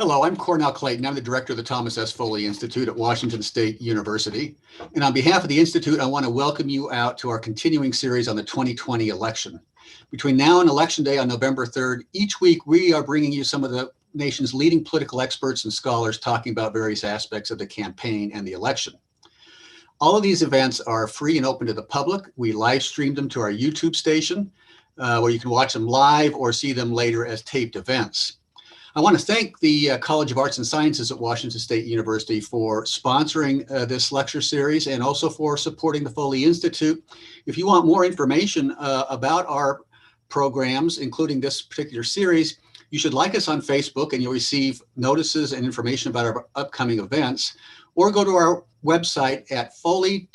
Hello, I'm Cornell Clayton. I'm the director of the Thomas S. Foley Institute at Washington State University. And on behalf of the Institute, I want to welcome you out to our continuing series on the 2020 election. Between now and Election Day on November 3rd, each week we are bringing you some of the nation's leading political experts and scholars talking about various aspects of the campaign and the election. All of these events are free and open to the public. We live stream them to our YouTube station, where you can watch them live or see them later as taped events. I want to thank the College of Arts and Sciences at Washington State University for sponsoring this lecture series and also for supporting the Foley Institute. If you want more information about our programs, including this particular series, you should like us on Facebook and you'll receive notices and information about our upcoming events, or go to our website at foley.wsu.edu.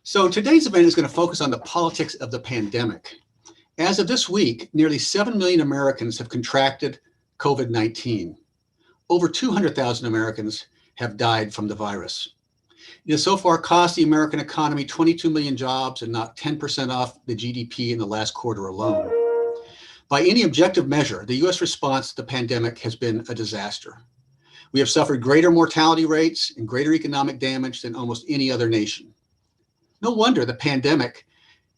So today's event is going to focus on the politics of the pandemic. As of this week, nearly 7 million Americans have contracted COVID-19. Over 200,000 Americans have died from the virus. It has so far cost the American economy 22 million jobs and knocked 10% off the GDP in the last quarter alone. By any objective measure, the US response to the pandemic has been a disaster. We have suffered greater mortality rates and greater economic damage than almost any other nation. No wonder the pandemic,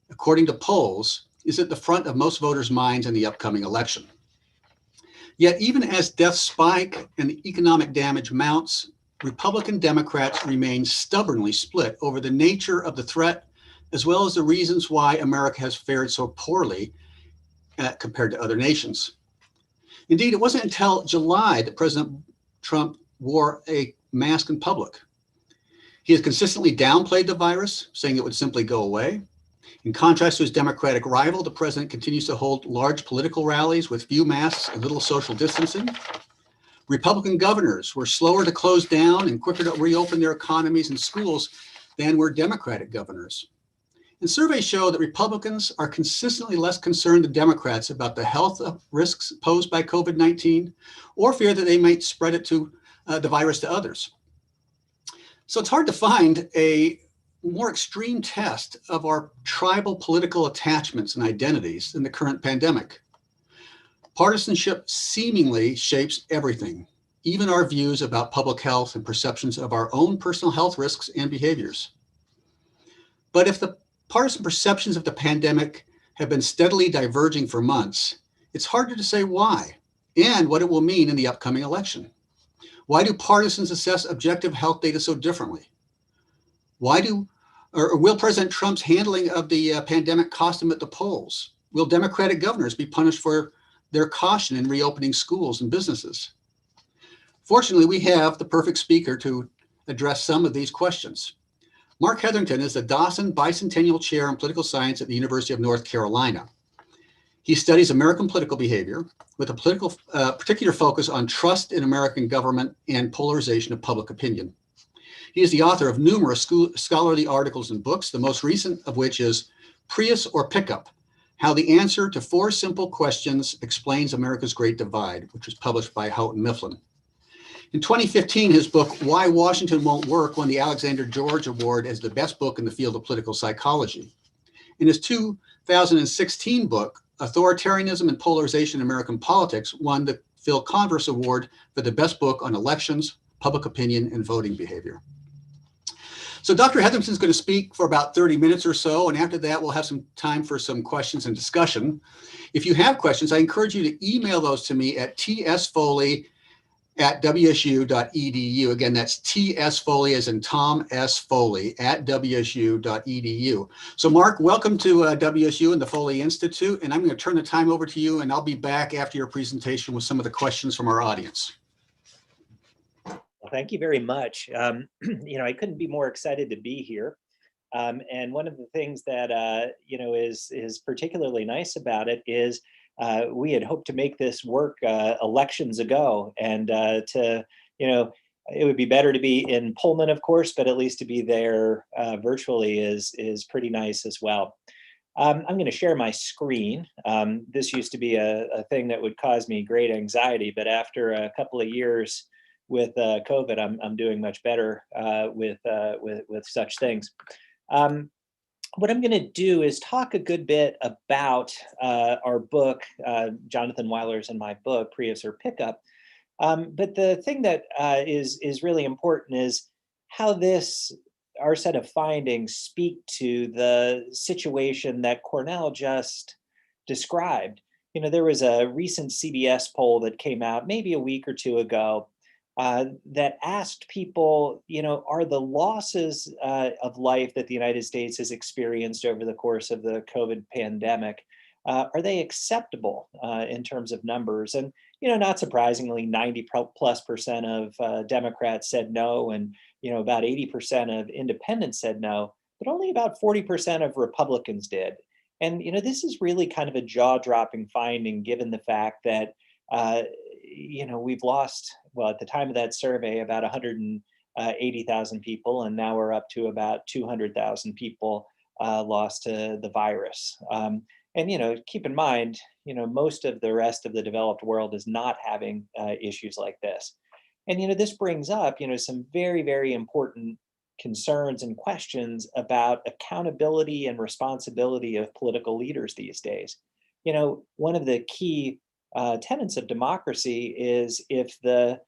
according to polls, is at the front of most voters' minds in the upcoming election. Yet even as deaths spike and the economic damage mounts, Republican Democrats remain stubbornly split over the nature of the threat, as well as the reasons why America has fared so poorly compared to other nations. Indeed, it wasn't until July that President Trump wore a mask in public. He has consistently downplayed the virus, saying it would simply go away. In contrast to his Democratic rival, the president continues to hold large political rallies with few masks and little social distancing. Republican governors were slower to close down and quicker to reopen their economies and schools than were Democratic governors. And surveys show that Republicans are consistently less concerned than Democrats about the health risks posed by COVID-19 or fear that they might spread the virus to others. So it's hard to find a more extreme test of our tribal political attachments and identities than the current pandemic. Partisanship seemingly shapes everything, even our views about public health and perceptions of our own personal health risks and behaviors. But if the partisan perceptions of the pandemic have been steadily diverging for months, it's harder to say why and what it will mean in the upcoming election. Why do partisans assess objective health data so differently? Will President Trump's handling of the pandemic cost him at the polls? Will Democratic governors be punished for their caution in reopening schools and businesses? Fortunately, we have the perfect speaker to address some of these questions. Marc Hetherington is the Dawson Bicentennial Chair in Political Science at the University of North Carolina. He studies American political behavior with a particular focus on trust in American government and polarization of public opinion. He is the author of numerous scholarly articles and books, the most recent of which is Prius or Pickup: How the Answer to Four Simple Questions Explains America's Great Divide, which was published by Houghton Mifflin. In 2015, his book, Why Washington Won't Work, won the Alexander George Award as the best book in the field of political psychology. In his 2016 book, Authoritarianism and Polarization in American Politics, won the Phil Converse Award for the best book on elections, public opinion, and voting behavior. So Dr. Hetherington is going to speak for about 30 minutes or so, and after that, we'll have some time for some questions and discussion. If you have questions, I encourage you to email those to me at tsfoley@wsu.edu. Again, that's tsfoley as in Tom S. Foley @wsu.edu. So Marc, welcome to WSU and the Foley Institute, and I'm going to turn the time over to you, and I'll be back after your presentation with some of the questions from our audience. Well, thank you very much. I couldn't be more excited to be here. And one of the things that is particularly nice about it is we had hoped to make this work elections ago, and it would be better to be in Pullman, of course, but at least to be there virtually is pretty nice as well. I'm going to share my screen. This used to be a thing that would cause me great anxiety, but after a couple of years with COVID, I'm doing much better with such things. what I'm going to do is talk a good bit about our book, Jonathan Weiler's and my book, Prius or Pickup. But the thing that is really important is how our set of findings speak to the situation that Cornell just described. There was a recent CBS poll that came out maybe a week or two ago that asked people, are the losses of life that the United States has experienced over the course of the COVID pandemic, are they acceptable in terms of numbers? And, not surprisingly, 90+% of Democrats said no, and, about 80% of independents said no, but only about 40% of Republicans did. And, this is really kind of a jaw-dropping finding, given the fact that, we've lost, well, at the time of that survey, about 180,000 people, and now we're up to about 200,000 people lost to the virus. And, keep in mind, most of the rest of the developed world is not having issues like this. And, this brings up, some very, very important concerns and questions about accountability and responsibility of political leaders these days. One of the key tenets of democracy is if the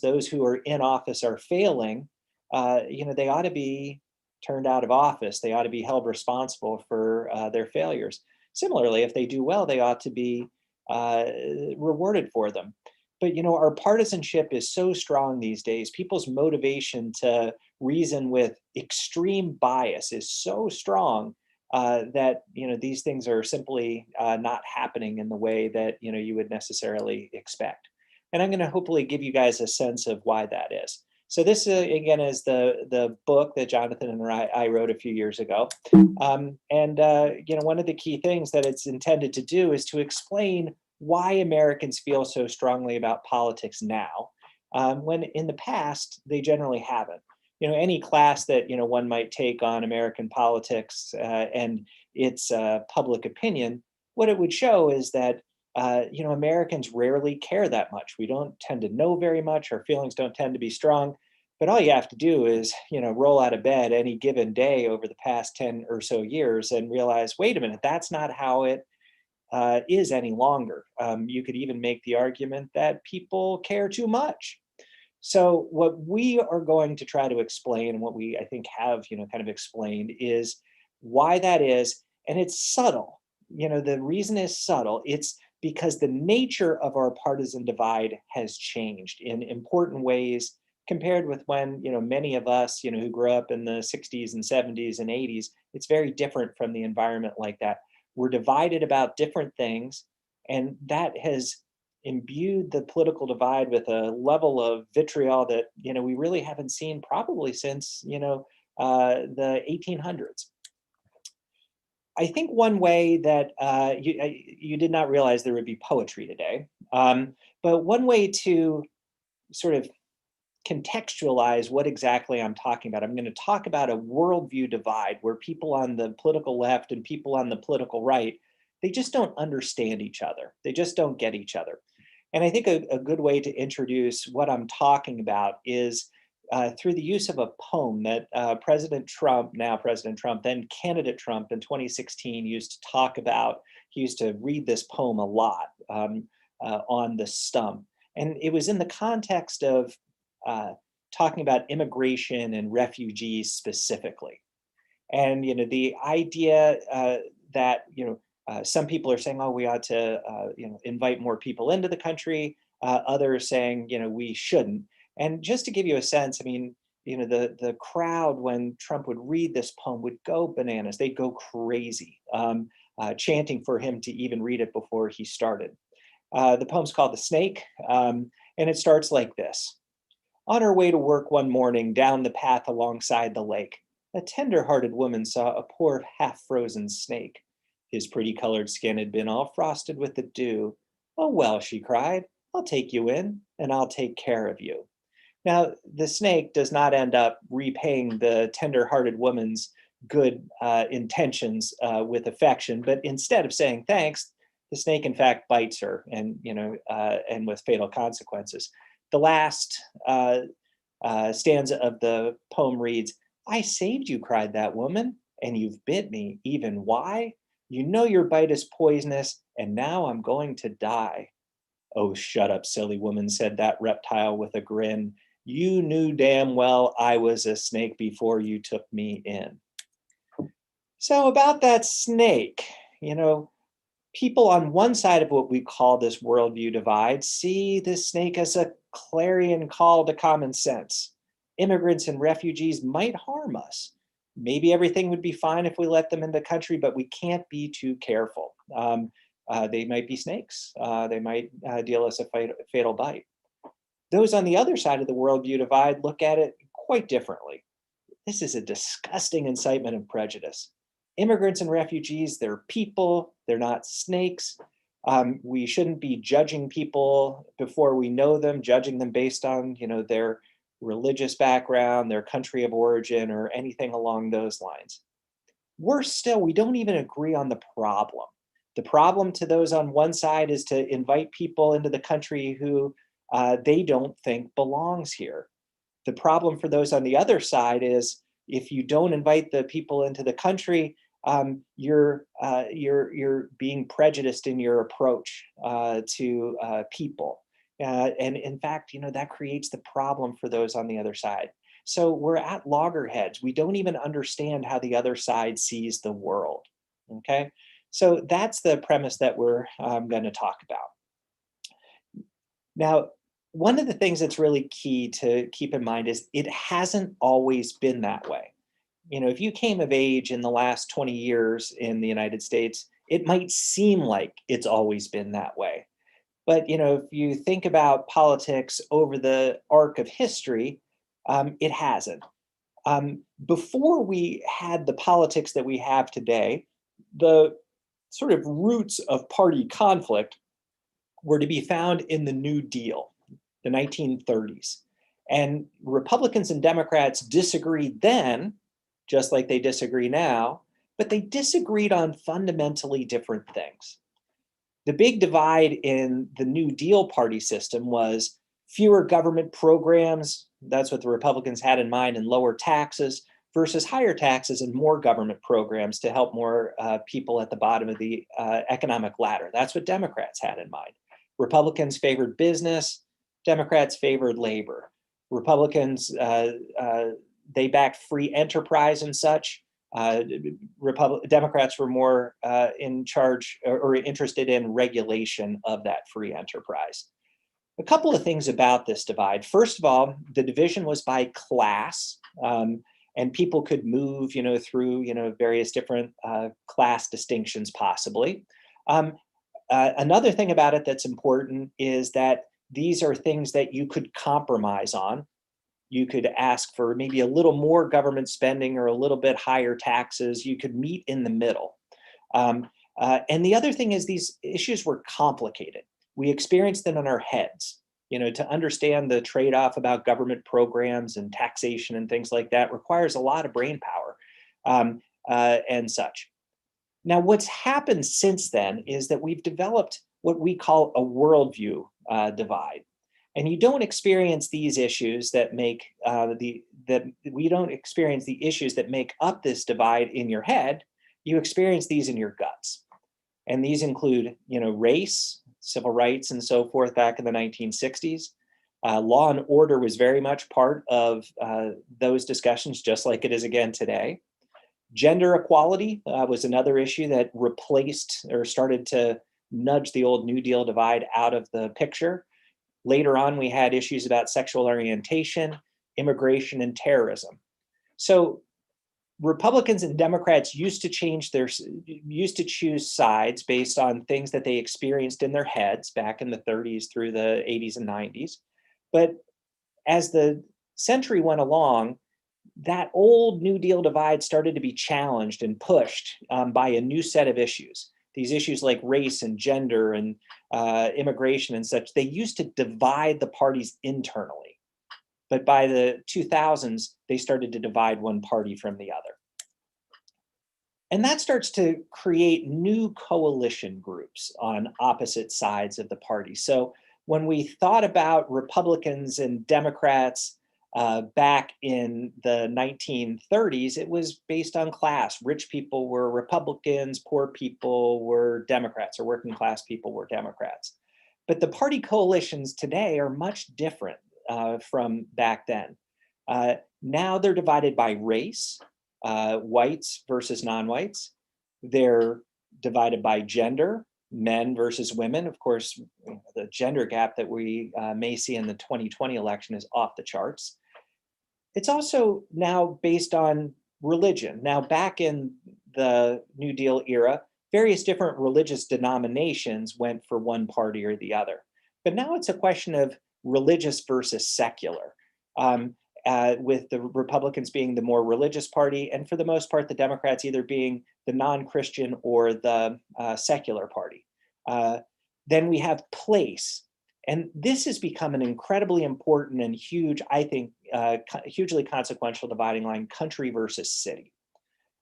those who are in office are failing, they ought to be turned out of office. They ought to be held responsible for their failures. Similarly, if they do well, they ought to be rewarded for them. But our partisanship is so strong these days. People's motivation to reason with extreme bias is so strong that these things are simply not happening in the way that you would necessarily expect. And I'm going to hopefully give you guys a sense of why that is. So this again is the book that Jonathan and I wrote a few years ago, and one of the key things that it's intended to do is to explain why Americans feel so strongly about politics now, when in the past they generally haven't. Any class that one might take on American politics and its public opinion, what it would show is that Americans rarely care that much. We don't tend to know very much. Our feelings don't tend to be strong. But all you have to do is roll out of bed any given day over the past 10 or so years and realize, wait a minute, that's not how it is any longer. You could even make the argument that people care too much. So what we are going to try to explain, and what we, I think, have, kind of explained, is why that is. And it's subtle. The reason is subtle. It's because the nature of our partisan divide has changed in important ways compared with when, many of us, who grew up in the 60s and 70s and 80s, it's very different from the environment like that. We're divided about different things, and that has imbued the political divide with a level of vitriol that we really haven't seen probably since the 1800s. I think one way that you did not realize there would be poetry today, but one way to sort of contextualize what exactly I'm talking about. I'm going to talk about a worldview divide where people on the political left and people on the political right, they just don't understand each other. They just don't get each other. And I think a good way to introduce what I'm talking about is through the use of a poem that President Trump, then candidate Trump in 2016 used to talk about. He used to read this poem a lot on the stump. And it was in the context of talking about immigration and refugees specifically. And, the idea that, some people are saying, oh, we ought to, invite more people into the country. Others saying, we shouldn't. And just to give you a sense, I mean, the crowd, when Trump would read this poem, would go bananas. They'd go crazy, chanting for him to even read it before he started. The poem's called The Snake, and it starts like this. On her way to work one morning, down the path alongside the lake, a tender-hearted woman saw a poor half-frozen snake. His pretty colored skin had been all frosted with the dew. Oh, well, she cried, I'll take you in, and I'll take care of you. Now, the snake does not end up repaying the tender-hearted woman's good intentions with affection, but instead of saying thanks, the snake, in fact, bites her, and and with fatal consequences. The last stanza of the poem reads, I saved you, cried that woman, and you've bit me. Even why? You know your bite is poisonous, and now I'm going to die. Oh, shut up, silly woman, said that reptile with a grin. You knew damn well I was a snake before you took me in. So about that snake, you know, people on one side of what we call this worldview divide see this snake as a clarion call to common sense. Immigrants and refugees might harm us. Maybe everything would be fine if we let them in the country, but we can't be too careful. They might be snakes. They might deal us a fatal bite. Those on the other side of the worldview divide look at it quite differently. This is a disgusting incitement of prejudice. Immigrants and refugees, they're people, they're not snakes. We shouldn't be judging people before we know them, judging them based on, you know, their religious background, their country of origin, or anything along those lines. Worse still, we don't even agree on the problem. The problem to those on one side is to invite people into the country who they don't think belongs here. The problem for those on the other side is if you don't invite the people into the country, you're being prejudiced in your approach to people. And in fact, you know, that creates the problem for those on the other side. So we're at loggerheads. We don't even understand how the other side sees the world. Okay, so that's the premise that we're going to talk about. Now, one of the things that's really key to keep in mind is it hasn't always been that way. You know, if you came of age in the last 20 years in the United States, it might seem like it's always been that way. But, you know, if you think about politics over the arc of history, it hasn't. Before we had the politics that we have today, the sort of roots of party conflict were to be found in the New Deal, the 1930s. And Republicans and Democrats disagreed then, just like they disagree now, but they disagreed on fundamentally different things. The big divide in the New Deal party system was fewer government programs, that's what the Republicans had in mind, and lower taxes, versus higher taxes and more government programs to help more people at the bottom of the economic ladder. That's what Democrats had in mind. Republicans favored business, Democrats favored labor. Republicans, they backed free enterprise and such. Democrats were more in charge or interested in regulation of that free enterprise. A couple of things about this divide. First of all, the division was by class, and people could move, you know, through, you know, various different class distinctions possibly. Another thing about it that's important is that these are things that you could compromise on. You could ask for maybe a little more government spending or a little bit higher taxes. You could meet in the middle. And the other thing is these issues were complicated. We experienced them in our heads. You know, to understand the trade-off about government programs and taxation and things like that requires a lot of brain power and such. Now, what's happened since then is that we've developed what we call a worldview divide. And you don't experience these issues that make we don't experience the issues that make up this divide in your head. You experience these in your guts. And these include, you know, race, civil rights, and so forth back in the 1960s. Law and order was very much part of those discussions, just like it is again today. Gender equality was another issue that replaced or started to nudge the old New Deal divide out of the picture. Later on, we had issues about sexual orientation, immigration, and terrorism. So Republicans and Democrats used to choose sides based on things that they experienced in their heads back in the 30s through the 80s and 90s. But as the century went along, that old New Deal divide started to be challenged and pushed by a new set of issues. These issues like race and gender and immigration and such, they used to divide the parties internally. But by the 2000s, they started to divide one party from the other. And that starts to create new coalition groups on opposite sides of the party. So when we thought about Republicans and Democrats back in the 1930s, it was based on class. Rich people were Republicans, poor people were Democrats, or working class people were Democrats. But the party coalitions today are much different from back then. Now they're divided by race, whites versus non-whites. They're divided by gender, men versus women. Of course, the gender gap that we may see in the 2020 election is off the charts. It's also now based on religion. Now, back in the New Deal era, various different religious denominations went for one party or the other. But now it's a question of religious versus secular, with the Republicans being the more religious party, and for the most part, the Democrats either being the non-Christian or the secular party. Then we have place. And this has become an incredibly important and huge, I think, hugely consequential dividing line: country versus city.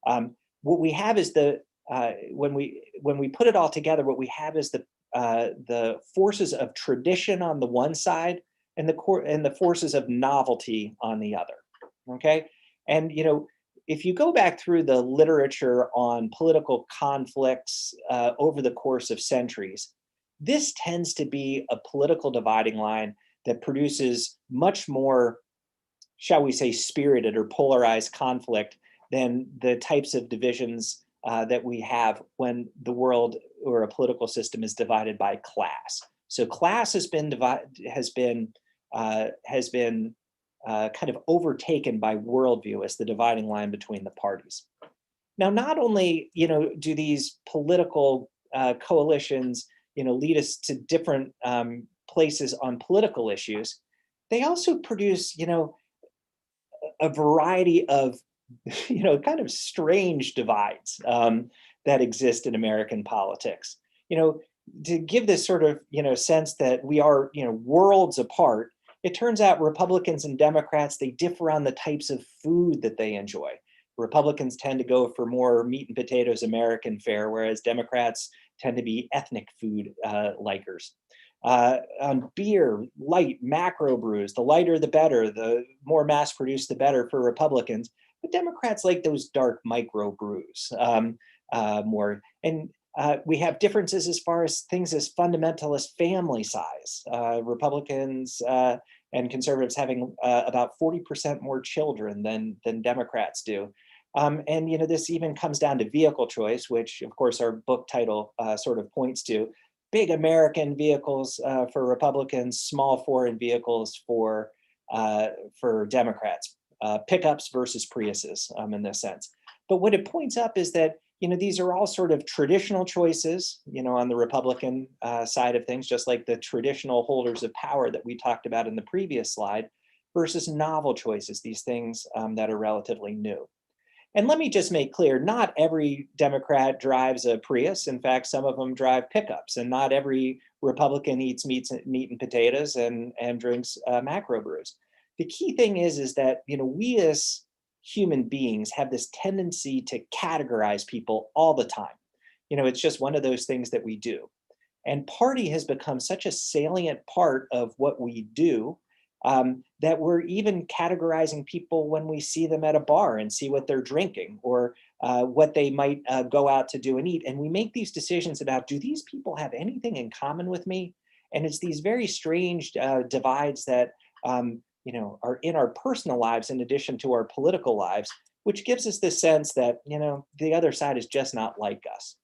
What we have is when we put it all together, what we have is the forces of tradition on the one side and the forces of novelty on the other. Okay, and if you go back through the literature on political conflicts over the course of centuries, this tends to be a political dividing line that produces much more, shall we say, spirited or polarized conflict than the types of divisions that we have when the world or a political system is divided by class. So class has been kind of overtaken by worldview as the dividing line between the parties. Now, not only do these political coalitions lead us to different places on political issues, they also produce a variety of kind of strange divides that exist in American politics. To give this sort of sense that we are worlds apart, it turns out Republicans and Democrats, they differ on the types of food that they enjoy. Republicans tend to go for more meat and potatoes American fare, whereas Democrats tend to be ethnic food likers. On beer, light macro brews, the lighter the better, the more mass produced the better for Republicans. But Democrats like those dark micro brews more. And we have differences as far as things as fundamental as family size. Republicans and conservatives having about 40% more children than Democrats do. And this even comes down to vehicle choice, which of course our book title sort of points to. Big American vehicles for Republicans, small foreign vehicles for Democrats. Pickups versus Priuses in this sense. But what it points up is that these are all sort of traditional choices, on the Republican side of things, just like the traditional holders of power that we talked about in the previous slide, versus novel choices, these things that are relatively new. And let me just make clear, not every Democrat drives a Prius. In fact, some of them drive pickups, and not every Republican eats meat and potatoes and drinks macro brews. The key thing is that we as human beings have this tendency to categorize people all the time. It's just one of those things that we do. And party has become such a salient part of what we do that we're even categorizing people when we see them at a bar and see what they're drinking or what they might go out to do and eat. And we make these decisions about, do these people have anything in common with me? And it's these very strange divides that are in our personal lives in addition to our political lives, which gives us this sense that, the other side is just not like us.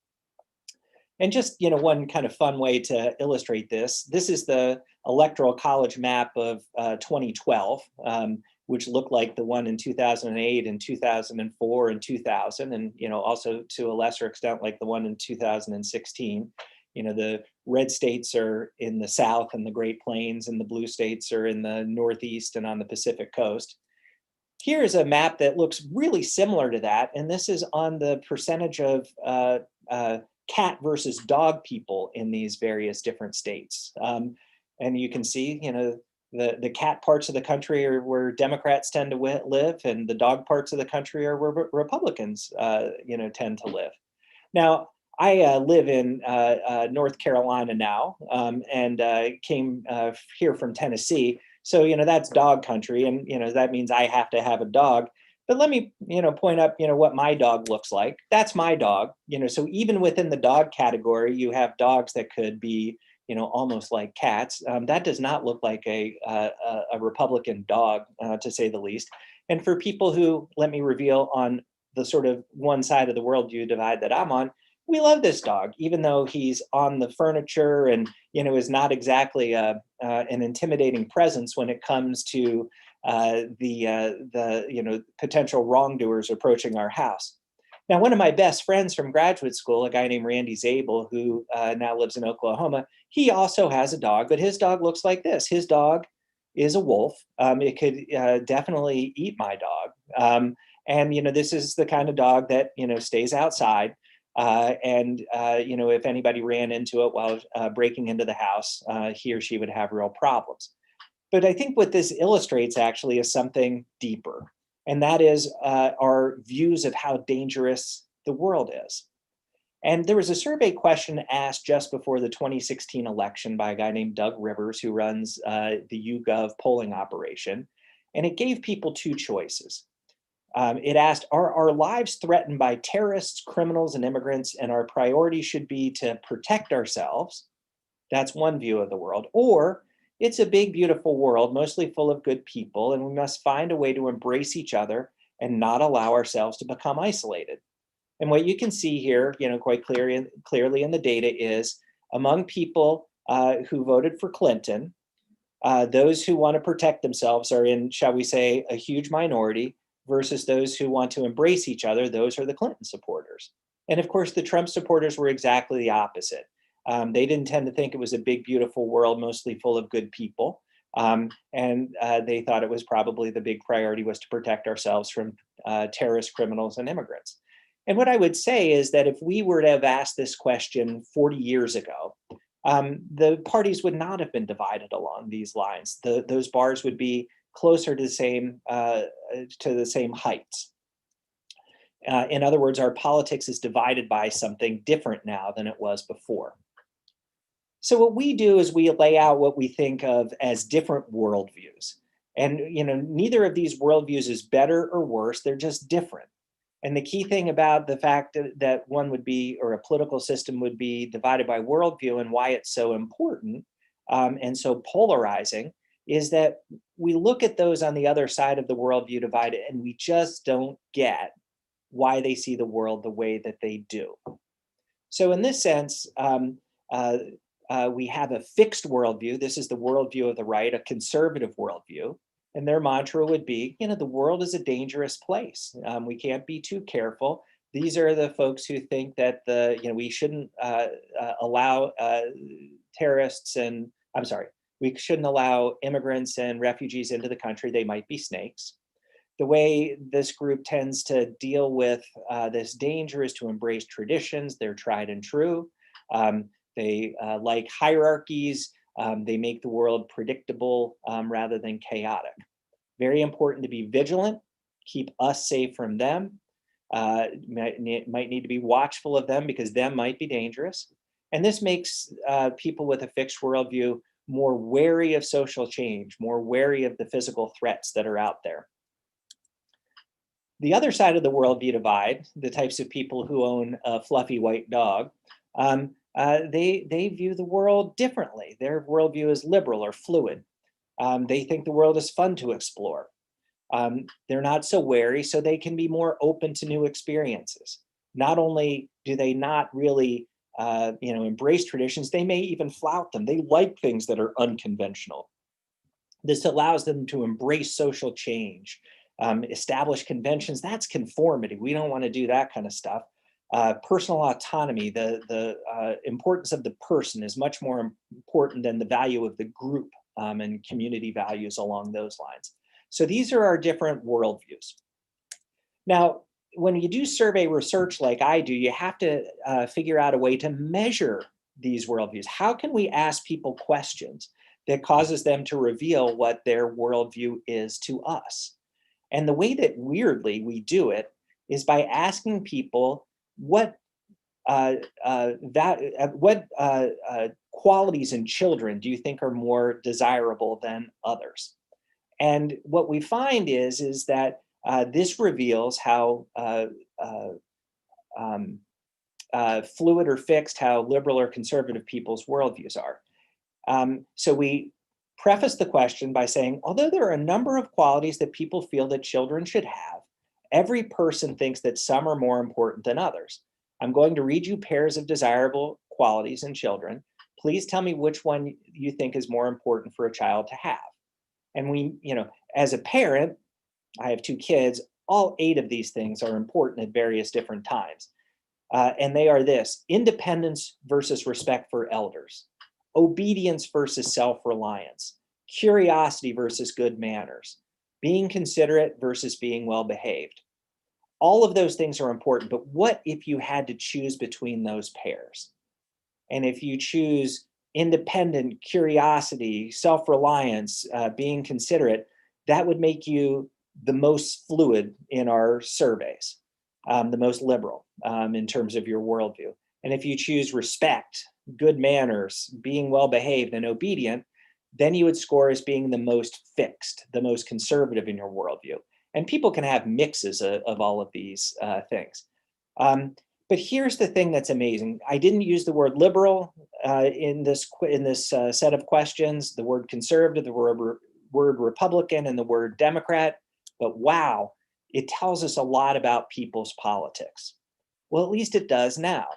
And just, one kind of fun way to illustrate this is the Electoral College map of 2012, which looked like the one in 2008 and 2004 and 2000, and, also to a lesser extent, like the one in 2016. The red states are in the South and the Great Plains, and the blue states are in the Northeast and on the Pacific coast. Here's a map that looks really similar to that, and this is on the percentage of cat versus dog people in these various different states. And you can see, the cat parts of the country are where Democrats tend to live, and the dog parts of the country are where Republicans, tend to live. Now, I live in North Carolina now, and came here from Tennessee. So, that's dog country. And, that means I have to have a dog. But let me, point up, what my dog looks like. That's my dog. So even within the dog category, you have dogs that could be, almost like cats. That does not look like a Republican dog, to say the least. And for people who, let me reveal, on the sort of one side of the worldview divide that I'm on, we love this dog, even though he's on the furniture and, is not exactly an intimidating presence when it comes to the potential wrongdoers approaching our house. Now, one of my best friends from graduate school, a guy named Randy Zabel, who now lives in Oklahoma, he also has a dog, but his dog looks like this. His dog is a wolf. It could definitely eat my dog. And this is the kind of dog that stays outside. If anybody ran into it while breaking into the house, he or she would have real problems. But I think what this illustrates actually is something deeper, and that is our views of how dangerous the world is. And there was a survey question asked just before the 2016 election by a guy named Doug Rivers, who runs the YouGov polling operation, and it gave people two choices. It asked, are our lives threatened by terrorists, criminals, and immigrants, and our priority should be to protect ourselves? That's one view of the world. Or it's a big, beautiful world, mostly full of good people, and we must find a way to embrace each other and not allow ourselves to become isolated. And what you can see here, quite clearly in the data is among people who voted for Clinton, those who want to protect themselves are in, shall we say, a huge minority, versus those who want to embrace each other. Those are the Clinton supporters. And of course, the Trump supporters were exactly the opposite. They didn't tend to think it was a big, beautiful world, mostly full of good people. And they thought it was probably the big priority was to protect ourselves from terrorist criminals and immigrants. And what I would say is that if we were to have asked this question 40 years ago, the parties would not have been divided along these lines. Those bars would be closer to the same heights. In other words, our politics is divided by something different now than it was before. So what we do is we lay out what we think of as different worldviews. And neither of these worldviews is better or worse, they're just different. And the key thing about the fact that one would be, or a political system would be divided by worldview, and why it's so important and so polarizing, is that we look at those on the other side of the worldview divide and we just don't get why they see the world the way that they do. So in this sense, we have a fixed worldview. This is the worldview of the right, a conservative worldview. And their mantra would be, the world is a dangerous place. We can't be too careful. These are the folks who think that we shouldn't allow terrorists and, we shouldn't allow immigrants and refugees into the country. They might be snakes. The way this group tends to deal with this danger is to embrace traditions. They're tried and true. They like hierarchies. They make the world predictable rather than chaotic. Very important to be vigilant, keep us safe from them. Might need to be watchful of them because them might be dangerous. And this makes people with a fixed worldview more wary of social change, more wary of the physical threats that are out there. The other side of the worldview divide, the types of people who own a fluffy white dog, they view the world differently. Their worldview is liberal or fluid. They think the world is fun to explore. They're not so wary, so they can be more open to new experiences. Not only do they not really embrace traditions, they may even flout them. They like things that are unconventional. This allows them to embrace social change, establish conventions. That's conformity. We don't want to do that kind of stuff. Personal autonomy, the importance of the person is much more important than the value of the group and community values along those lines. So these are our different worldviews. Now, when you do survey research like I do, you have to figure out a way to measure these worldviews. How can we ask people questions that causes them to reveal what their worldview is to us? And the way that weirdly we do it is by asking people what qualities in children do you think are more desirable than others? And what we find is that this reveals how fluid or fixed, how liberal or conservative people's worldviews are. So we preface the question by saying, although there are a number of qualities that people feel that children should have, every person thinks that some are more important than others. I'm going to read you pairs of desirable qualities in children. Please tell me which one you think is more important for a child to have. And we, as a parent, I have 2 kids, all 8 of these things are important at various different times. And they are this: independence versus respect for elders, obedience versus self-reliance, curiosity versus good manners, being considerate versus being well-behaved. All of those things are important, but what if you had to choose between those pairs? And if you choose independent, curiosity, self-reliance, being considerate, that would make you the most fluid in our surveys, the most liberal in terms of your worldview. And if you choose respect, good manners, being well-behaved and obedient, then you would score as being the most fixed, the most conservative in your worldview. And people can have mixes of all of these things. But here's the thing that's amazing. I didn't use the word liberal in this set of questions, the word conservative, the word Republican, and the word Democrat. But wow, it tells us a lot about people's politics. Well, at least it does now.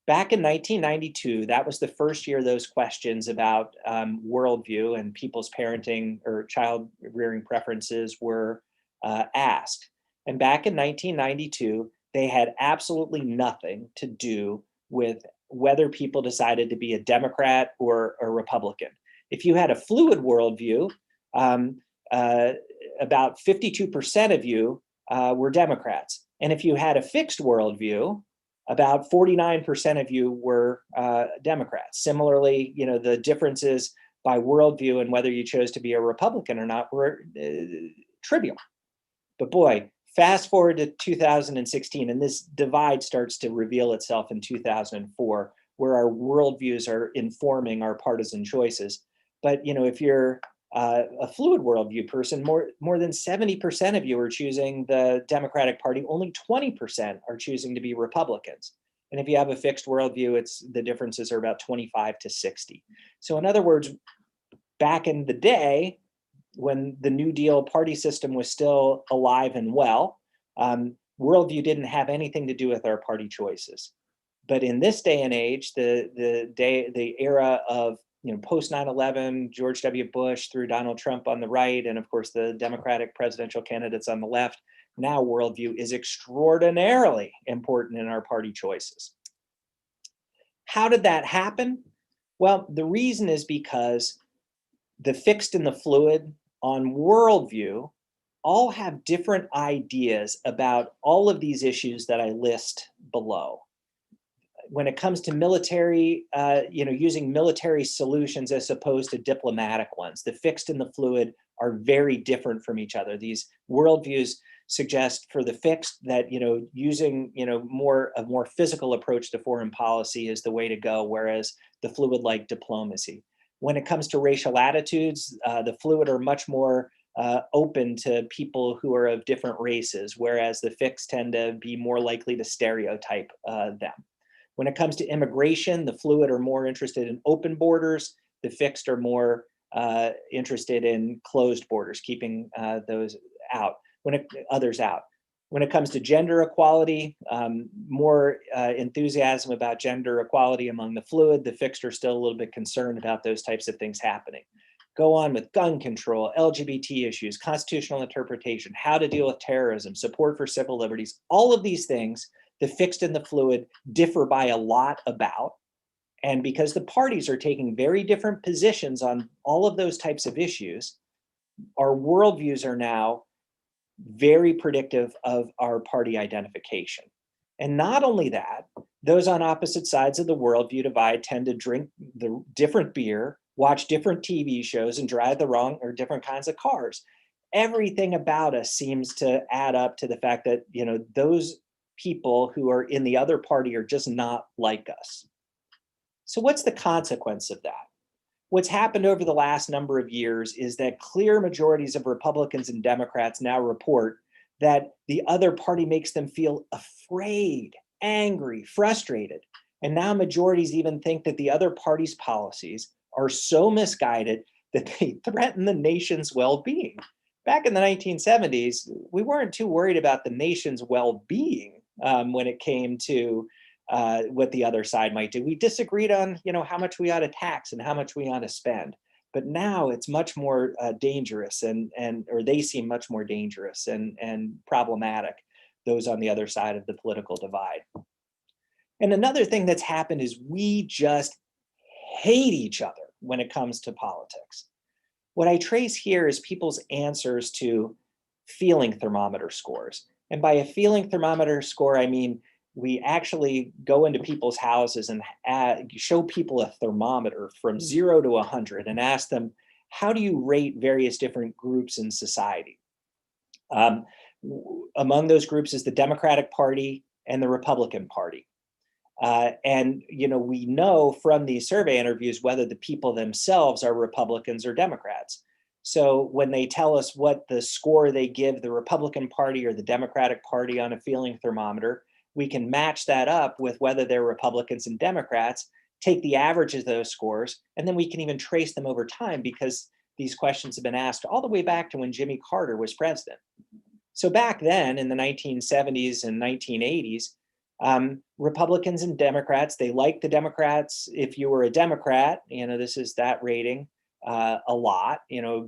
Back in 1992, that was the first year those questions about worldview and people's parenting or child rearing preferences were asked. And back in 1992, they had absolutely nothing to do with whether people decided to be a Democrat or a Republican. If you had a fluid worldview, about 52% of you were Democrats. And if you had a fixed worldview, about 49% of you were Democrats. Similarly, the differences by worldview and whether you chose to be a Republican or not were trivial. But boy, fast forward to 2016, and this divide starts to reveal itself in 2004, where our worldviews are informing our partisan choices. But if you're a fluid worldview person, more than 70% of you are choosing the Democratic Party. Only 20% are choosing to be Republicans. And if you have a fixed worldview, the differences are about 25 to 60. So in other words, back in the day, when the New Deal party system was still alive and well, worldview didn't have anything to do with our party choices. But in this day and age, the era of post 9/11, George W. Bush through Donald Trump on the right, and of course the Democratic presidential candidates on the left, now worldview is extraordinarily important in our party choices. How did that happen? Well, the reason is because the fixed and the fluid on worldview all have different ideas about all of these issues that I list below. When it comes to military, using military solutions as opposed to diplomatic ones, the fixed and the fluid are very different from each other. These worldviews suggest for the fixed that, using, a more physical approach to foreign policy is the way to go, whereas the fluid like diplomacy. When it comes to racial attitudes, the fluid are much more open to people who are of different races, whereas the fixed tend to be more likely to stereotype them. When it comes to immigration, the fluid are more interested in open borders. The fixed are more interested in closed borders, keeping those out, others out. When it comes to gender equality, more enthusiasm about gender equality among the fluid. The fixed are still a little bit concerned about those types of things happening. Go on with gun control, LGBT issues, constitutional interpretation, how to deal with terrorism, support for civil liberties. All of these things, the fixed and the fluid differ by a lot about. And because the parties are taking very different positions on all of those types of issues, our worldviews are now very predictive of our party identification. And not only that, those on opposite sides of the worldview divide tend to drink the different beer, watch different TV shows, and drive the wrong or different kinds of cars. Everything about us seems to add up to the fact that, those people who are in the other party are just not like us. So what's the consequence of that? What's happened over the last number of years is that clear majorities of Republicans and Democrats now report that the other party makes them feel afraid, angry, frustrated. And now majorities even think that the other party's policies are so misguided that they threaten the nation's well-being. Back in the 1970s, we weren't too worried about the nation's well-being when it came to what the other side might do. We disagreed on, how much we ought to tax and how much we ought to spend. But now it's much more dangerous, or they seem much more dangerous and problematic, those on the other side of the political divide. And another thing that's happened is we just hate each other when it comes to politics. What I trace here is people's answers to feeling thermometer scores. And by a feeling thermometer score, I mean, we actually go into people's houses and show people a thermometer from 0 to 100 and ask them, how do you rate various different groups in society? Among those groups is the Democratic Party and the Republican Party. And we know from these survey interviews whether the people themselves are Republicans or Democrats. So when they tell us what the score they give the Republican Party or the Democratic Party on a feeling thermometer, we can match that up with whether they're Republicans and Democrats, take the average of those scores, and then we can even trace them over time because these questions have been asked all the way back to when Jimmy Carter was president. So back then in the 1970s and 1980s, Republicans and Democrats, they liked the Democrats. If you were a Democrat, this is that rating a lot,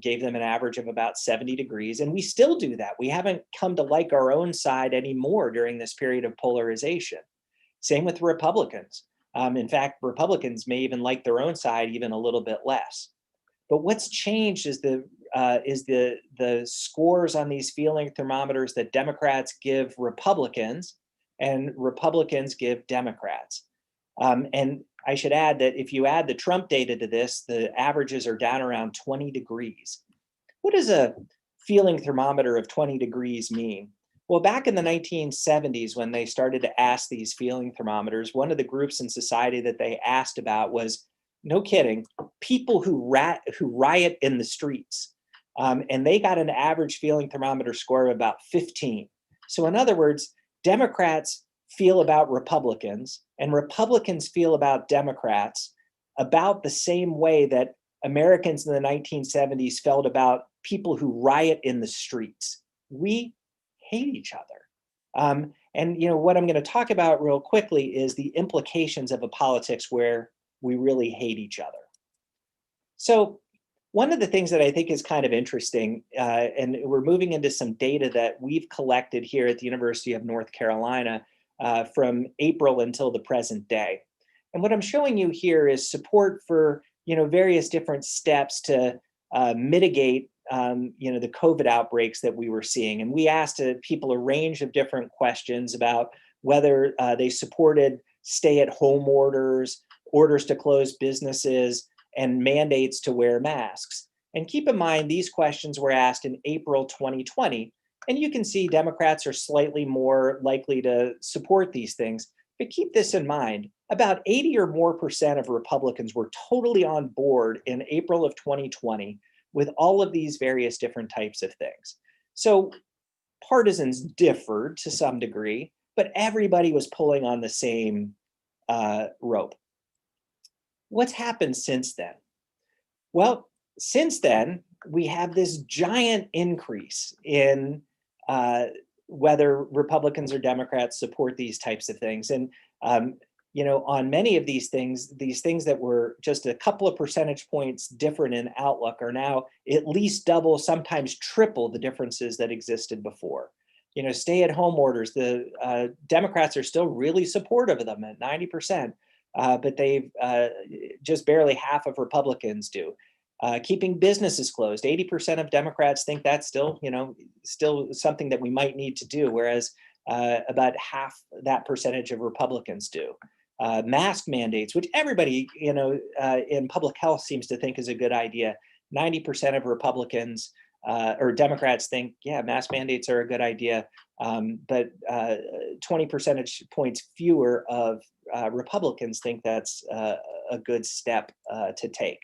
gave them an average of about 70 degrees. And we still do that. We haven't come to like our own side anymore during this period of polarization. Same with Republicans. In fact, Republicans may even like their own side even a little bit less. But what's changed is the scores on these feeling thermometers that Democrats give Republicans and Republicans give Democrats. And I should add that if you add the Trump data to this, the averages are down around 20 degrees. What does a feeling thermometer of 20 degrees mean? Well, back in the 1970s, when they started to ask these feeling thermometers, one of the groups in society that they asked about was, no kidding, people who riot in the streets. And they got an average feeling thermometer score of about 15. So in other words, Democrats feel about Republicans and Republicans feel about Democrats about the same way that Americans in the 1970s felt about people who riot in the streets. We hate each other. And what I'm going to talk about real quickly is the implications of a politics where we really hate each other. So one of the things that I think is kind of interesting, and we're moving into some data that we've collected here at the University of North Carolina from April until the present day. And what I'm showing you here is support for various different steps to mitigate the COVID outbreaks that we were seeing. And we asked people a range of different questions about whether they supported stay-at-home orders, orders to close businesses, and mandates to wear masks. And keep in mind, these questions were asked in April 2020. And you can see Democrats are slightly more likely to support these things. But keep this in mind, about 80 or more % of Republicans were totally on board in April of 2020 with all of these various different types of things. So partisans differed to some degree, but everybody was pulling on the same rope. What's happened since then? Well, since then, we have this giant increase in whether Republicans or Democrats support these types of things. And, on many of these things that were just a couple of percentage points different in outlook are now at least double, sometimes triple the differences that existed before. Stay-at-home orders, the Democrats are still really supportive of them at 90%. But they've just barely half of Republicans do. Keeping businesses closed, 80% of Democrats think that's still something that we might need to do, whereas about half that percentage of Republicans do. Mask mandates, which everybody in public health seems to think is a good idea. 90% of Republicans or Democrats think, yeah, mask mandates are a good idea. but 20 percentage points fewer of Republicans think that's a good step to take.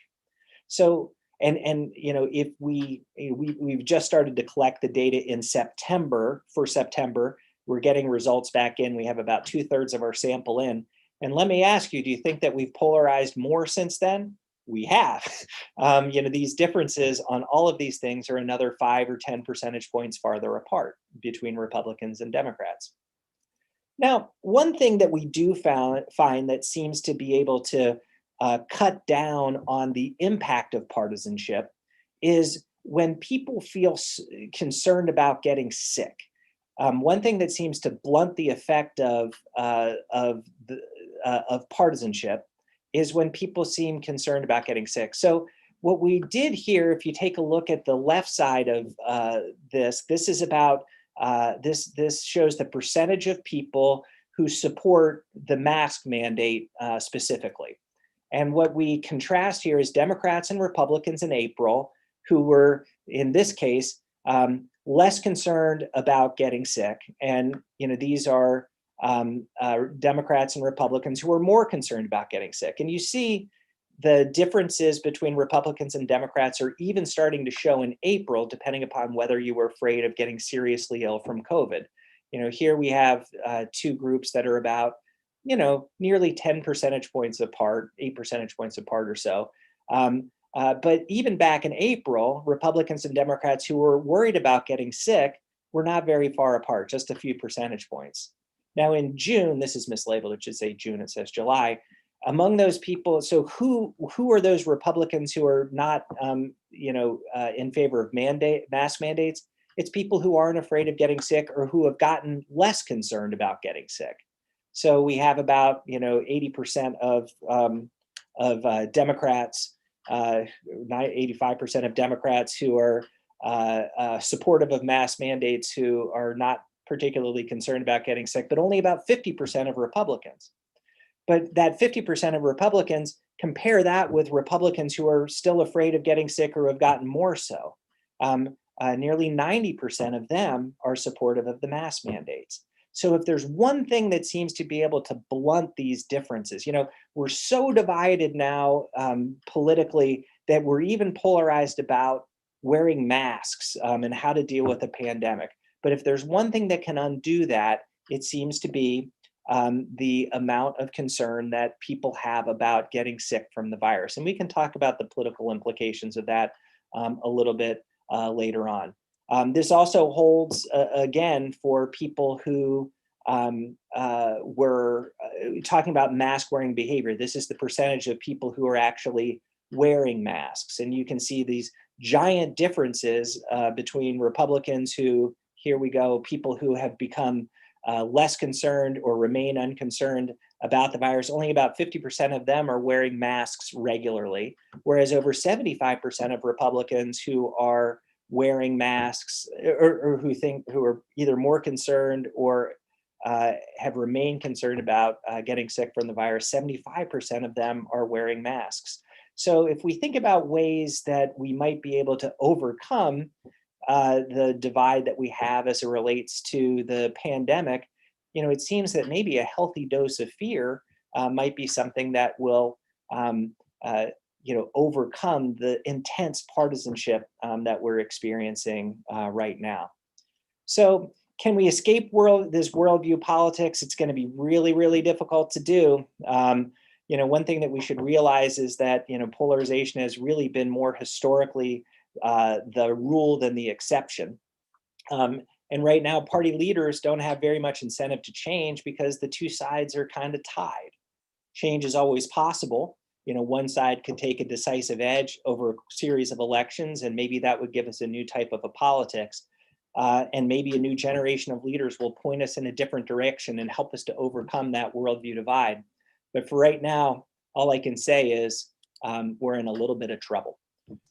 So, and you know, if we've just started to collect the data in September. For September, we're getting results back in. We have about 2/3 of our sample in. And let me ask you, do you think that we've polarized more since then? We have. You know, these differences on all of these things are another 5 or 10 percentage points farther apart between Republicans and Democrats. Now, one thing that we do find that seems to be able to cut down on the impact of partisanship is when people feel concerned about getting sick. One thing that seems to blunt the effect of partisanship is when people seem concerned about getting sick. So what we did here, if you take a look at the left side of this is about this shows the percentage of people who support the mask mandate specifically. And what we contrast here is Democrats and Republicans in April, who were, in this case, less concerned about getting sick. And you know, these are Democrats and Republicans who are more concerned about getting sick. And you see the differences between Republicans and Democrats are even starting to show in April, depending upon whether you were afraid of getting seriously ill from COVID. You know, here we have two groups that are about, you know, nearly 10 percentage points apart, 8 percentage points apart or so. But even back in April, Republicans and Democrats who were worried about getting sick were not very far apart, just a few percentage points. Now in June, this is mislabeled, it should say June, it says July. Among those people, so who are those Republicans who are not, you know, in favor of mask mandates? It's people who aren't afraid of getting sick or who have gotten less concerned about getting sick. So we have about, you know, 80% of Democrats, 85% of Democrats who are supportive of mask mandates who are not particularly concerned about getting sick, but only about 50% of Republicans. But that 50% of Republicans, compare that with Republicans who are still afraid of getting sick or have gotten more so. Nearly 90% of them are supportive of the mask mandates. So if there's one thing that seems to be able to blunt these differences, you know, we're so divided now politically that we're even polarized about wearing masks and how to deal with the pandemic. But if there's one thing that can undo that, it seems to be the amount of concern that people have about getting sick from the virus. And we can talk about the political implications of that a little bit later on. This also holds, again, for people who were talking about mask wearing behavior. This is the percentage of people who are actually wearing masks. And you can see these giant differences between Republicans who, here we go, people who have become less concerned or remain unconcerned about the virus. Only about 50% of them are wearing masks regularly, whereas over 75% of Republicans who are wearing masks or who are either more concerned or have remained concerned about getting sick from the virus, 75% of them are wearing masks. So if we think about ways that we might be able to overcome the divide that we have as it relates to the pandemic, you know, it seems that maybe a healthy dose of fear might be something that will, you know, overcome the intense partisanship that we're experiencing right now. So can we escape this worldview politics? It's going to be really, really difficult to do. You know, one thing that we should realize is that, you know, polarization has really been more historically the rule than the exception. And right now, party leaders don't have very much incentive to change because the two sides are kind of tied. Change is always possible. You know, one side could take a decisive edge over a series of elections, and maybe that would give us a new type of a politics. And maybe a new generation of leaders will point us in a different direction and help us to overcome that worldview divide. But for right now, all I can say is we're in a little bit of trouble.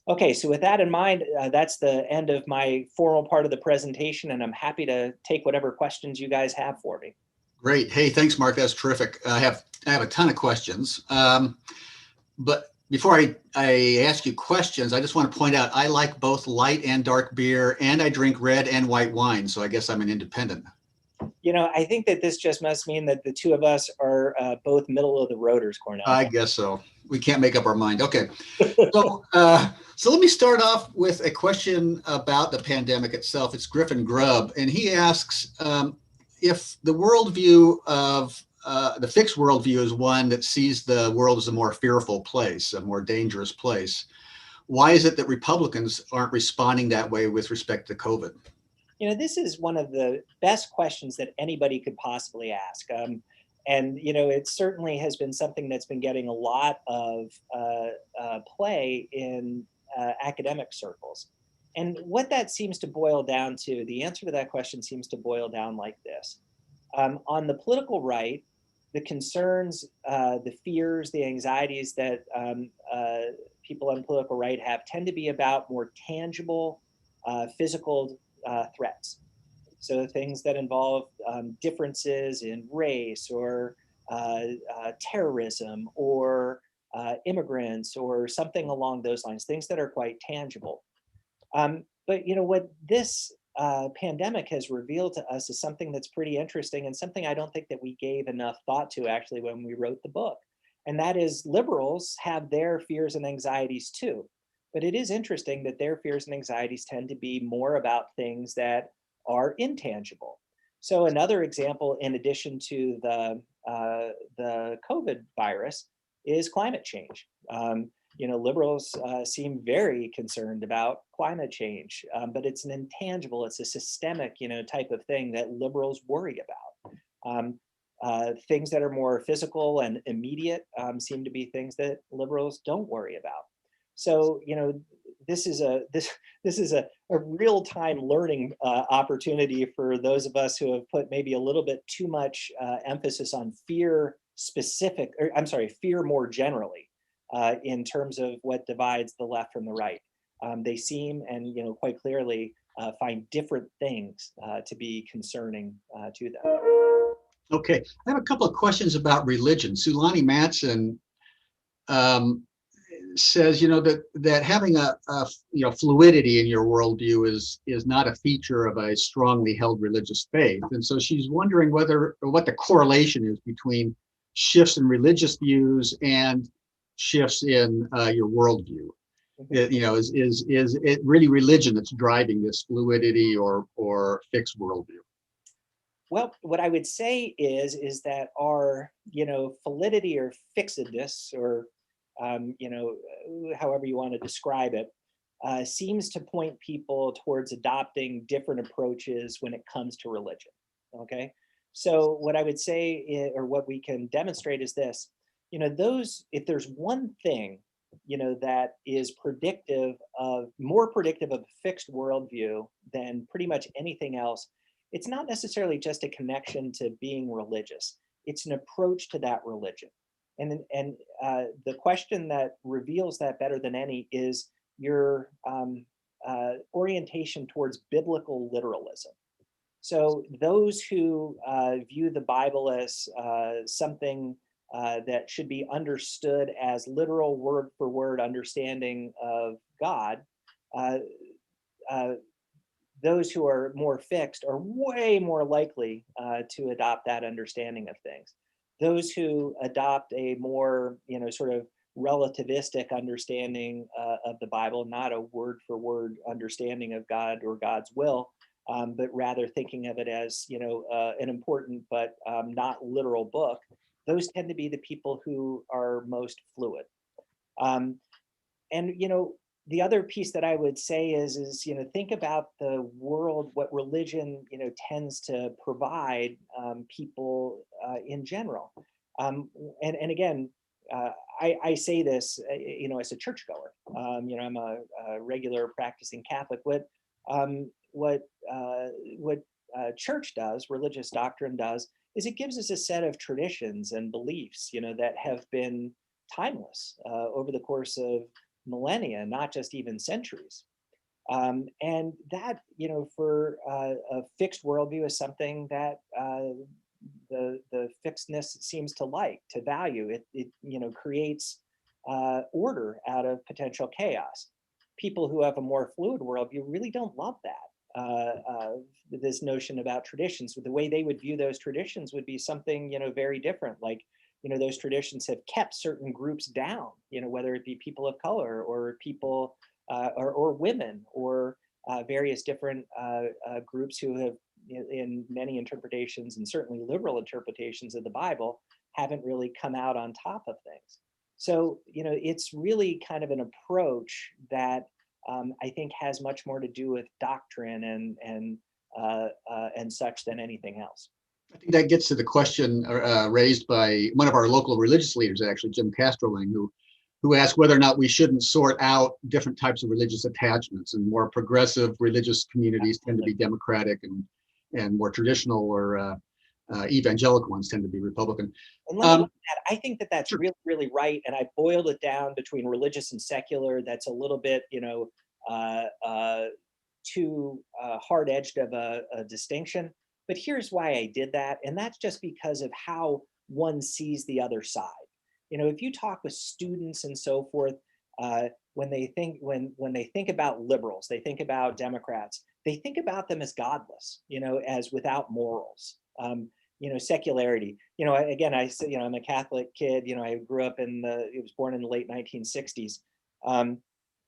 Okay, so with that in mind, that's the end of my formal part of the presentation, and I'm happy to take whatever questions you guys have for me. Great. Hey, thanks, Mark. That's terrific. I have a ton of questions. But Before I ask you questions, I just want to point out I like both light and dark beer, and I drink red and white wine. So I guess I'm an independent. I think that this just must mean that the two of us are both middle of the roaders, Cornell. I guess so. We can't make up our mind. Okay. So, so let me start off with a question about the pandemic itself. It's Griffin Grubb, and he asks if the worldview of the fixed worldview is one that sees the world as a more fearful place, a more dangerous place. Why is it that Republicans aren't responding that way with respect to COVID? This is one of the best questions that anybody could possibly ask. And it certainly has been something that's been getting a lot of play in academic circles. And what that seems to boil down to, the answer to that question seems to boil down like this. On the political right, the concerns, the fears, the anxieties that people on the political right have tend to be about more tangible physical threats. So things that involve differences in race or terrorism or immigrants or something along those lines, things that are quite tangible. But what this pandemic has revealed to us is something that's pretty interesting and something I don't think that we gave enough thought to actually when we wrote the book. And that is liberals have their fears and anxieties too. But it is interesting that their fears and anxieties tend to be more about things that are intangible. So another example, in addition to the COVID virus, is climate change. Liberals seem very concerned about climate change, but it's an intangible, it's a systemic, type of thing that liberals worry about. Things that are more physical and immediate seem to be things that liberals don't worry about. So, this is a real-time learning opportunity for those of us who have put maybe a little bit too much emphasis on fear fear more generally in terms of what divides the left from the right. They seem and quite clearly find different things to be concerning to them. Okay, I have a couple of questions about religion. Sulani Matson says, that having a fluidity in your worldview is not a feature of a strongly held religious faith, and so she's wondering what the correlation is between shifts in religious views and shifts in your worldview. Is it really religion that's driving this fluidity or fixed worldview? Well, what I would say is that our validity or fixedness, or however you want to describe it, seems to point people towards adopting different approaches when it comes to religion. Okay, so what I would say, or what we can demonstrate, is this: if there's one thing that is more predictive of a fixed worldview than pretty much anything else, it's not necessarily just a connection to being religious. It's an approach to that religion. And the question that reveals that better than any is your orientation towards biblical literalism. So those who view the Bible as something that should be understood as literal word for word understanding of God, those who are more fixed are way more likely to adopt that understanding of things. Those who adopt a more, sort of relativistic understanding of the Bible, not a word for word understanding of God or God's will, but rather thinking of it as, an important but not literal book, those tend to be the people who are most fluid. And the other piece that I would say is think about the world, what religion tends to provide people in general. And again, I say this as a churchgoer. I'm a regular practicing Catholic. What church does, religious doctrine does, is it gives us a set of traditions and beliefs that have been timeless over the course of millennia, not just even centuries. And that, for a fixed worldview is something that the fixedness seems to like, to value. It creates order out of potential chaos. People who have a more fluid worldview really don't love that. This notion about traditions, the way they would view those traditions would be something, very different. Like, those traditions have kept certain groups down, whether it be people of color or people or women or various different groups who have, in many interpretations and certainly liberal interpretations of the Bible, haven't really come out on top of things. So, it's really kind of an approach that I think has much more to do with doctrine and such than anything else. I think that gets to the question raised by one of our local religious leaders, actually, Jim Castroling, who asked whether or not we shouldn't sort out different types of religious attachments, and more progressive religious communities tend to be Democratic, and more traditional or evangelical ones tend to be Republican. And let me add, I think that that's Sure. really, really right. And I boiled it down between religious and secular. That's a little bit, too hard-edged of a distinction. But here's why I did that. And that's just because of how one sees the other side. If you talk with students and so forth, when they think about liberals, they think about Democrats, they think about them as godless, as without morals. Secularity. Again, I say, I'm a Catholic kid. I grew up was born in the late 1960s.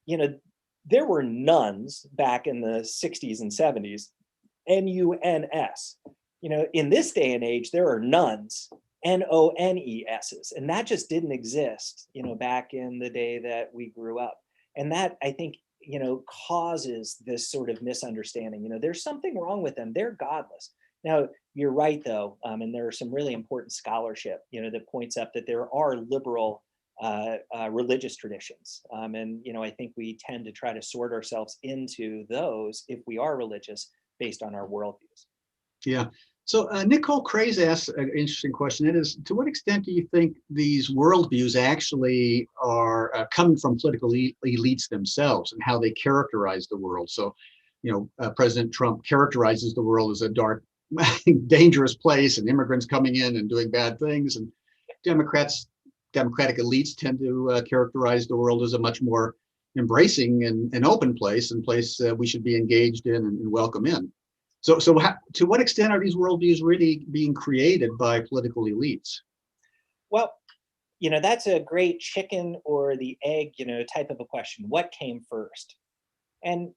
You know, there were nuns back in the 60s and 70s, NUNS. In this day and age, there are nuns, NONESs, and that just didn't exist, back in the day that we grew up. And that, I think, causes this sort of misunderstanding. There's something wrong with them. They're godless. Now, you're right, though, and there are some really important scholarship, that points up that there are liberal religious traditions. And, I think we tend to try to sort ourselves into those if we are religious based on our worldviews. Yeah. So Nicole Craze asks an interesting question. It is, to what extent do you think these worldviews actually are coming from political elites themselves and how they characterize the world? So, President Trump characterizes the world as a dark, dangerous place, and immigrants coming in and doing bad things. And Democratic elites tend to characterize the world as a much more embracing and open place, and place we should be engaged in and welcome in. So to what extent are these worldviews really being created by political elites? Well, that's a great chicken or the egg, type of a question. What came first? And,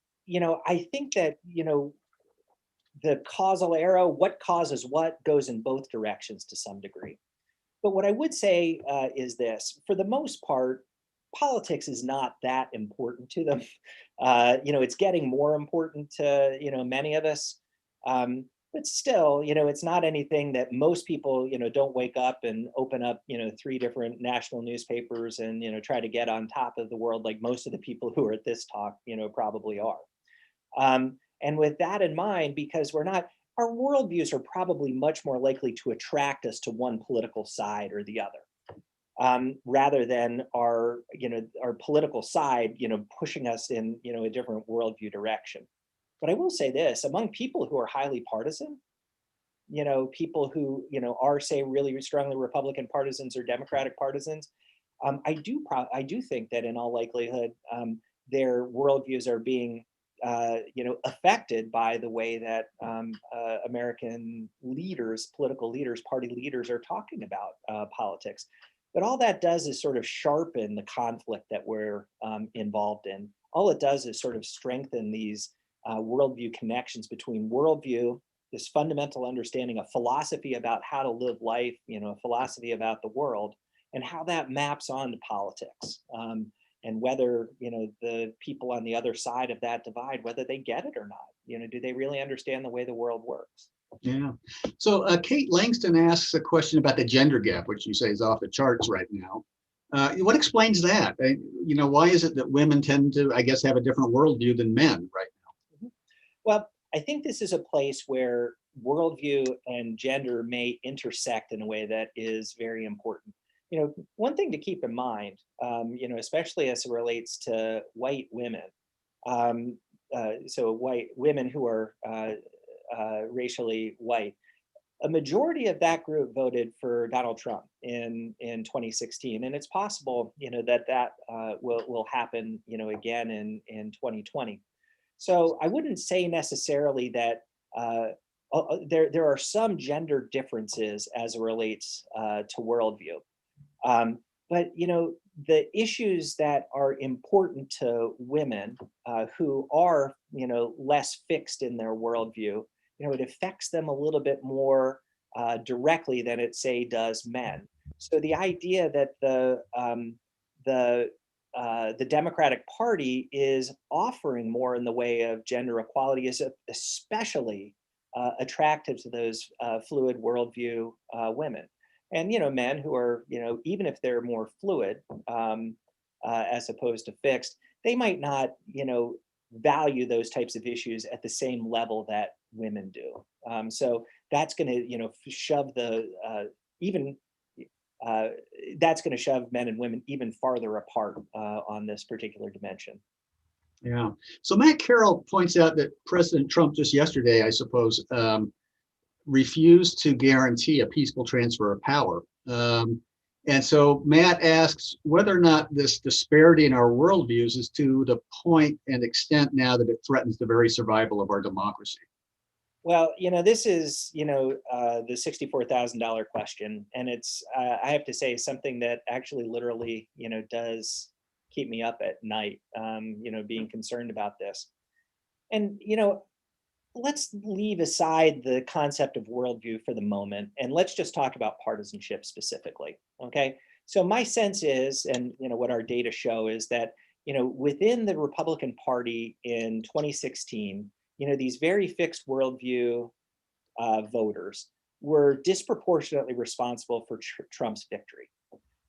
I think that, the causal arrow, what causes what, goes in both directions to some degree. But what I would say is this: for the most part, politics is not that important to them. It's getting more important to, many of us. But still, it's not anything that most people, don't wake up and open up, 3 different national newspapers and, try to get on top of the world like most of the people who are at this talk, probably are. And with that in mind, because our worldviews are probably much more likely to attract us to one political side or the other, rather than our political side, pushing us in, a different worldview direction. But I will say this: among people who are highly partisan, people who, are, say, really strongly Republican partisans or Democratic partisans, I do think that in all likelihood, their worldviews are being, affected by the way that American leaders, political leaders, party leaders are talking about politics. But all that does is sort of sharpen the conflict that we're involved in. All it does is sort of strengthen these worldview connections between worldview, this fundamental understanding, a philosophy about how to live life, a philosophy about the world, and how that maps onto politics. And whether, the people on the other side of that divide, whether they get it or not, do they really understand the way the world works? Yeah. So Kate Langston asks a question about the gender gap, which you say is off the charts right now. What explains that? Why is it that women tend to, I guess, have a different worldview than men right now? Well, I think this is a place where worldview and gender may intersect in a way that is very important. One thing to keep in mind, especially as it relates to white women, so white women who are racially white, a majority of that group voted for Donald Trump in 2016, and it's possible, that will happen, again in 2020. So I wouldn't say necessarily that there are some gender differences as it relates to worldview. But the issues that are important to women who are less fixed in their worldview, it affects them a little bit more directly than it say does men. So the idea that the Democratic Party is offering more in the way of gender equality is especially attractive to those fluid worldview women. And men who are even if they're more fluid as opposed to fixed, they might not value those types of issues at the same level that women do. So that's going to shove the even that's going to shove men and women even farther apart on this particular dimension. Yeah. So Matt Carroll points out that President Trump just yesterday, I suppose, refused to guarantee a peaceful transfer of power. And so Matt asks whether or not this disparity in our worldviews is to the point and extent now that it threatens the very survival of our democracy. Well, this is, the $64,000 question. And it's, I have to say, something that actually literally, does keep me up at night, being concerned about this. And, let's leave aside the concept of worldview for the moment, and let's just talk about partisanship specifically. Okay. So my sense is, and what our data show is that, within the Republican Party in 2016, these very fixed worldview voters were disproportionately responsible for Trump's victory.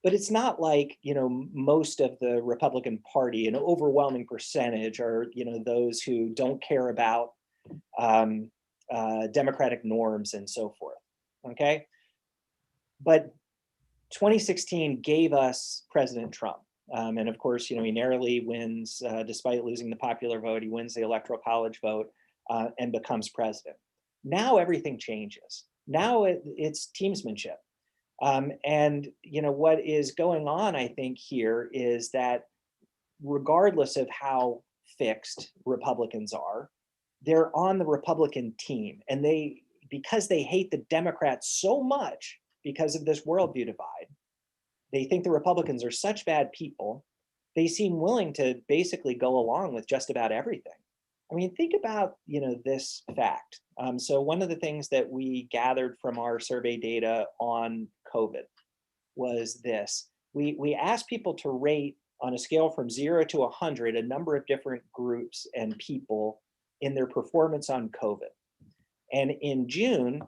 But it's not like, most of the Republican Party, an overwhelming percentage are, those who don't care about democratic norms and so forth. Okay. But 2016 gave us President Trump. And of course, he narrowly wins, despite losing the popular vote, he wins the electoral college vote and becomes president. Now everything changes. Now it's teamsmanship. And what is going on, I think, here is that regardless of how fixed Republicans are, they're on the Republican team. And because they hate the Democrats so much because of this worldview divide, they think the Republicans are such bad people, they seem willing to basically go along with just about everything. I mean, think about, this fact. So one of the things that we gathered from our survey data on COVID was this. We asked people to rate on a scale from 0 to 100 a number of different groups and people in their performance on COVID. And in June,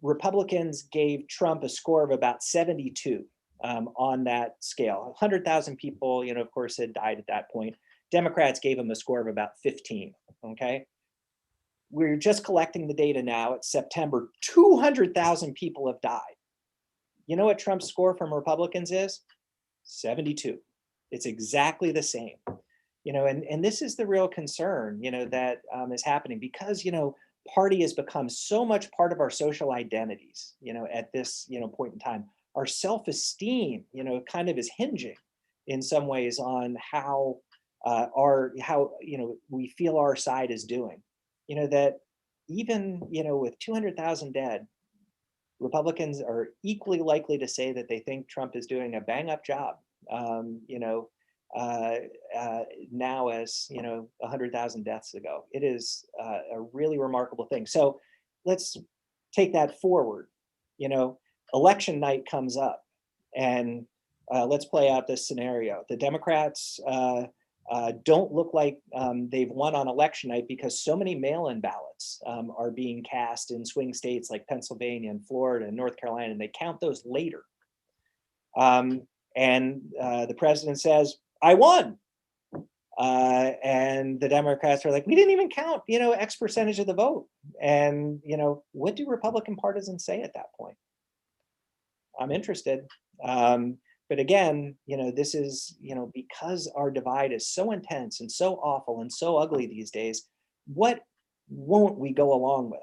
Republicans gave Trump a score of about 72 on that scale. 100,000 people, of course, had died at that point. Democrats gave him a score of about 15, okay? We're just collecting the data now. It's September. 200,000 people have died. You know what Trump's score from Republicans is? 72. It's exactly the same. And this is the real concern, that is happening because, party has become so much part of our social identities, at this, point in time. Our self-esteem, kind of is hinging in some ways on how we feel our side is doing. That even, with 200,000 dead, Republicans are equally likely to say that they think Trump is doing a bang up job. Now as 100,000 deaths ago. It is a really remarkable thing. So let's take that forward. Election night comes up, and let's play out this scenario. The Democrats don't look like they've won on election night because so many mail-in ballots are being cast in swing states like Pennsylvania and Florida and North Carolina, and they count those later. And the president says, I won. And the Democrats are like, we didn't even count, X percentage of the vote. And, what do Republican partisans say at that point? I'm interested. But again, this is, because our divide is so intense and so awful and so ugly these days, what won't we go along with?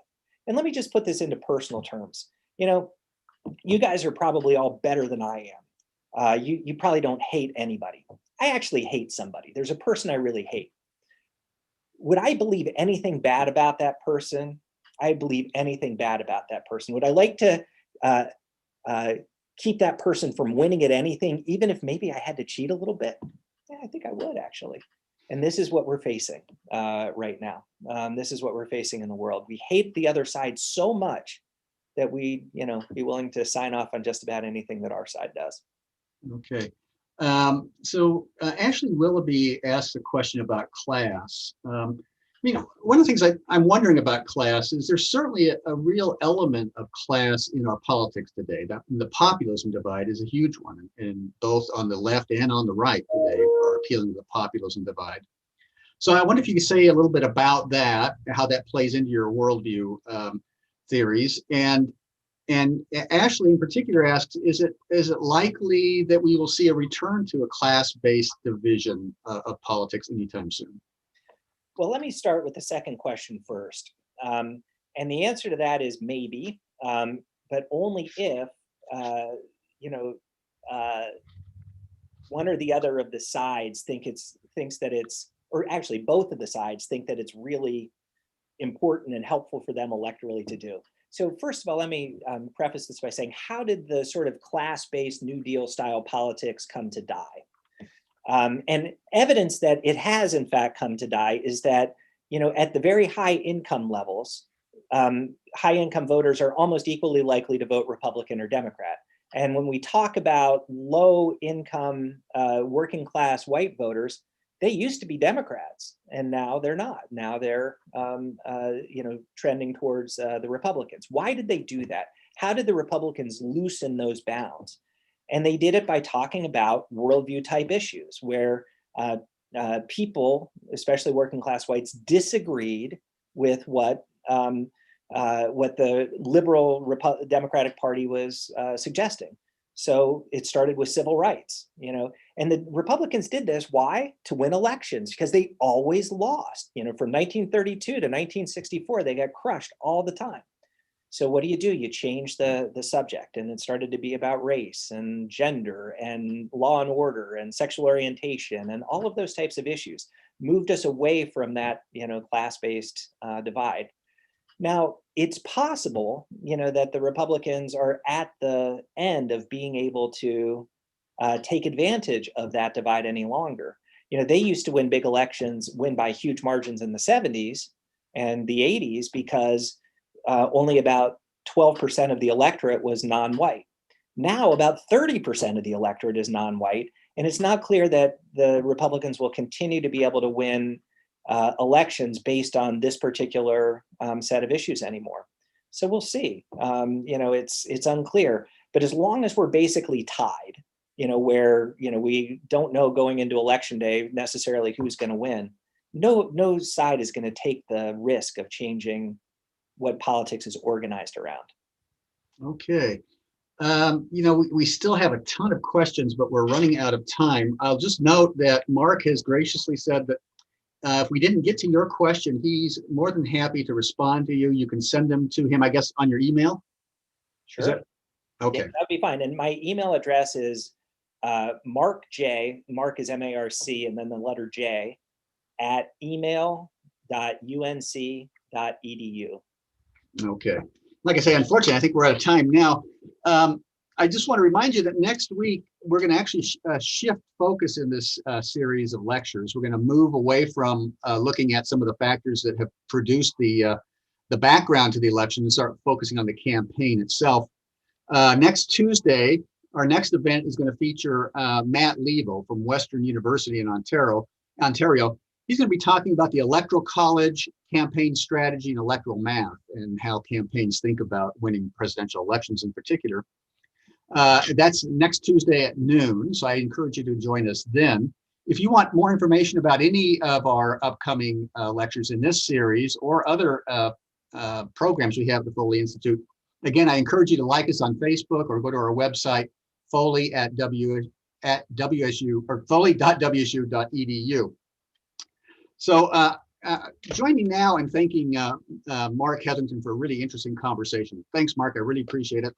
And let me just put this into personal terms. You know, you guys are probably all better than I am. You probably don't hate anybody. I actually hate somebody. There's a person I really hate. Would I believe anything bad about that person? I believe anything bad about that person. Would I like to uh, uh, keep that person from winning at anything, even if maybe I had to cheat a little bit? Yeah, I think I would actually. And this is what we're facing right now. This is what we're facing in the world. We hate the other side so much that we, be willing to sign off on just about anything that our side does. Okay. So Ashley Willoughby asked a question about class. One of the things I'm wondering about class is there's certainly a real element of class in our politics today. The populism divide is a huge one, and both on the left and on the right today are appealing to the populism divide. So I wonder if you could say a little bit about that, how that plays into your worldview theories, and Ashley in particular asks, is it likely that we will see a return to a class-based division of politics anytime soon? Well, let me start with the second question first. And the answer to that is maybe, but only if, you know, uh, one or the other of the sides thinks that it's, or actually both of the sides think that it's really important and helpful for them electorally to do. So first of all, let me preface this by saying, how did the sort of class-based New Deal style politics come to die? And evidence that it has in fact come to die is that, at the very high income levels, high income voters are almost equally likely to vote Republican or Democrat. And when we talk about low income, working class white voters, they used to be Democrats, and now they're not. Now they're, trending towards the Republicans. Why did they do that? How did the Republicans loosen those bounds? And they did it by talking about worldview type issues where people, especially working class whites, disagreed with what the liberal Democratic Party was suggesting. So it started with civil rights, and the Republicans did this. Why? To win elections, because they always lost. From 1932 to 1964, they got crushed all the time. So what do? You change the subject, and it started to be about race and gender and law and order and sexual orientation and all of those types of issues. Moved us away from that, class-based divide. Now, it's possible, that the Republicans are at the end of being able to take advantage of that divide any longer. They used to win big elections, win by huge margins in the 70s and the 80s because only about 12% of the electorate was non-white. Now about 30% of the electorate is non-white, and it's not clear that the Republicans will continue to be able to win elections based on this particular set of issues anymore. So we'll see. It's unclear. But as long as we're basically tied, where we don't know going into election day necessarily who's going to win, no side is going to take the risk of changing what politics is organized around. Okay. We still have a ton of questions, but we're running out of time. I'll just note that Marc has graciously said that if we didn't get to your question, he's more than happy to respond to you. You can send them to him, I guess, on your email. Sure. Okay. Yeah, that'd be fine. And my email address is Marc J. Marc is MARC, and then the letter J @email.unc.edu. Okay. Like I say, unfortunately, I think we're out of time now. I just want to remind you that next week, we're going to actually shift focus in this series of lectures. We're going to move away from looking at some of the factors that have produced the background to the election and start focusing on the campaign itself. Next Tuesday, our next event is going to feature Matt Levo from Western University in Ontario. He's going to be talking about the Electoral College, campaign strategy, and electoral math, and how campaigns think about winning presidential elections in particular. That's next Tuesday at noon, so I encourage you to join us then. If you want more information about any of our upcoming lectures in this series or other programs we have at the Foley Institute, again, I encourage you to like us on Facebook or go to our website, foley.wsu.edu. So Join me now in thanking Marc Hetherington for a really interesting conversation. Thanks, Marc. I really appreciate it.